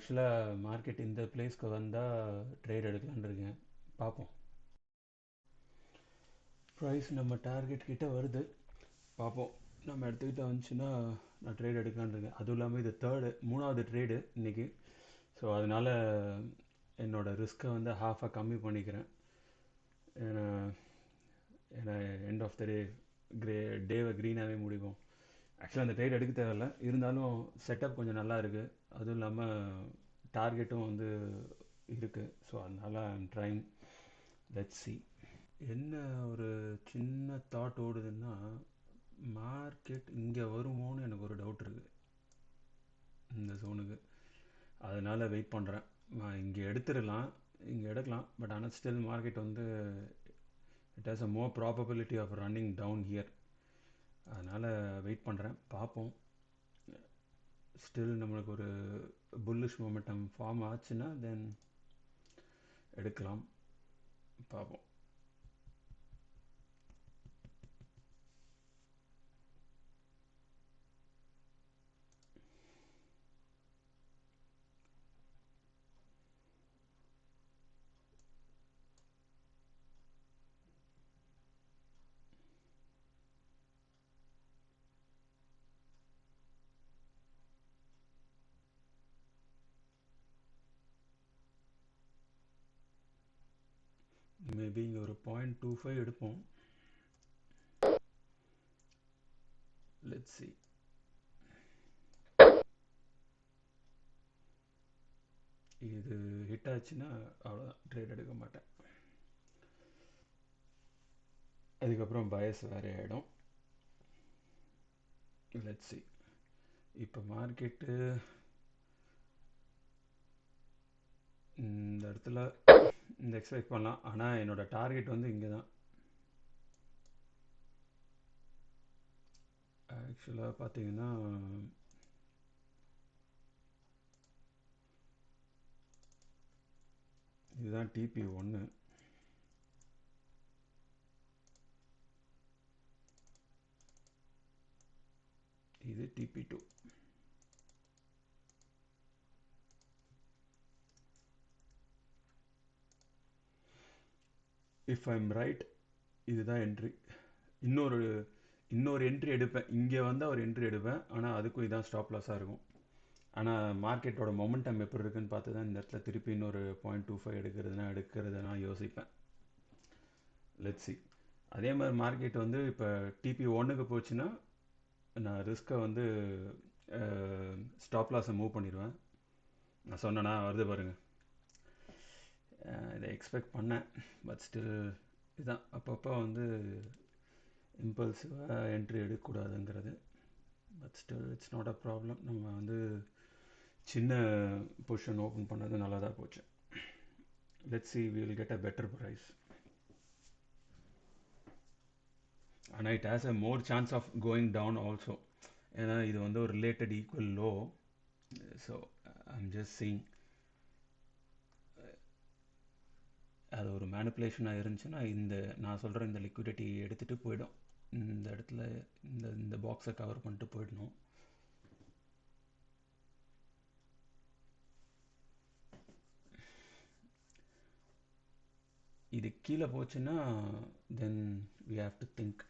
ஆக்சுவலாக மார்க்கெட் இந்த பிளேஸ்க்கு வந்தால் ட்ரேட் எடுக்கலான்னு இருக்கேன். பார்ப்போம். ப்ரைஸ் நம்ம டார்கெட் கிட்ட வருது. பார்ப்போம். நம்ம எடுத்துக்கிட்ட வந்துச்சுன்னா நான் ட்ரேட் எடுக்கலான்னு இருக்கேன். அதுவும் இல்லாமல் இது மூணாவது ட்ரேடு இன்றைக்கி. ஸோ அதனால் என்னோடய ரிஸ்க்கை வந்து ஹாஃபாக கம்மி பண்ணிக்கிறேன். ஏன்னா ஏன்னா எண்ட் ஆஃப் த டேவை க்ரீனாகவே முடிப்போம். ஆக்சுவலாக அந்த ட்ரேட் எடுக்க தேவையில்ல, இருந்தாலும் செட்டப் கொஞ்சம் நல்லா இருக்குது. அதுவும் இல்லாமல் டார்கெட்டும் வந்து இருக்குது. ஸோ அதனால் ஐம் ட்ரைங். Let's see. என்ன ஒரு சின்ன தாட் ஓடுதுன்னா, மார்க்கெட் இங்கே வருமோன்னு எனக்கு ஒரு டவுட் இருக்குது இந்த ஜோனுக்கு. அதனால் வெயிட் பண்ணுறேன். இங்கே எடுக்கலாம். பட் ஆனால் ஸ்டில் மார்க்கெட் வந்து it has a more probability of running down here. அதனால் வெயிட் பண்ணுறேன். பார்ப்போம். ஸ்டில் நம்மளுக்கு ஒரு புல்லிஷ் மொமெண்டம் ஃபார்ம் ஆச்சுன்னா தென் எடுக்கலாம். பார்ப்போம். மேபி இங்கே ஒரு 0.25 எடுப்போம். Let's see. இது ஹிட் ஆச்சுன்னா அவ்வளோதான், ட்ரேட் எடுக்க மாட்டேன். அதுக்கப்புறம் பயஸ் வேறு ஆகிடும். Let's see. இப்போ மார்க்கெட்டு இந்த இடத்துல இந்த எக்ஸ்பெக்ட் பண்ணலாம். ஆனால் என்னோடய டார்கெட் வந்து இங்கே தான். ஆக்சுவலாக பார்த்தீங்கன்னா இதுதான் TP1. இது TP2. இஃப் ஐம் ரைட் இதுதான் என்ட்ரி. இன்னொரு என்ட்ரி எடுப்பேன். இங்கே வந்தால் ஒரு என்ட்ரி எடுப்பேன். ஆனால் அதுக்கும் இதான் ஸ்டாப் லாஸாக இருக்கும். ஆனால் மார்க்கெட்டோட மொமெண்டம் எப்படி இருக்குன்னு பார்த்து தான் இந்த இடத்துல திருப்பி இன்னொரு 0.25 எடுக்கிறதுனா யோசிப்பேன். Let's see. அதே மாதிரி மார்க்கெட் வந்து இப்போ TP1க்கு போச்சுன்னா நான் ரிஸ்க்கை வந்து ஸ்டாப் லாஸை மூவ் பண்ணிடுவேன். நான் சொன்னேன்னா வருது பாருங்கள். இதை எக்ஸ்பெக்ட் பண்ணேன். பட் ஸ்டில் இதுதான் அப்பப்போ வந்து இம்பல்சிவாக என்ட்ரி எடுக்கக்கூடாதுங்கிறது. But still it's not a problem. நம்ம வந்து சின்ன பொசிஷன் ஓப்பன் பண்ணது நல்லா தான் போச்சு. Let's see, we will get a better price. ஆனால் it has a more chance of going down also. ஏன்னா இது வந்து ஒரு related equal low. So I'm just seeing. அது ஒரு மேனிப்புலேஷனாக இருந்துச்சுன்னா நான் சொல்கிற இந்த லிக்விடிட்டி எடுத்துகிட்டு போயிடும். இந்த இடத்துல இந்த பாக்ஸை கவர் பண்ணிட்டு போயிடணும். இது கீழே போச்சுன்னா then we have to think.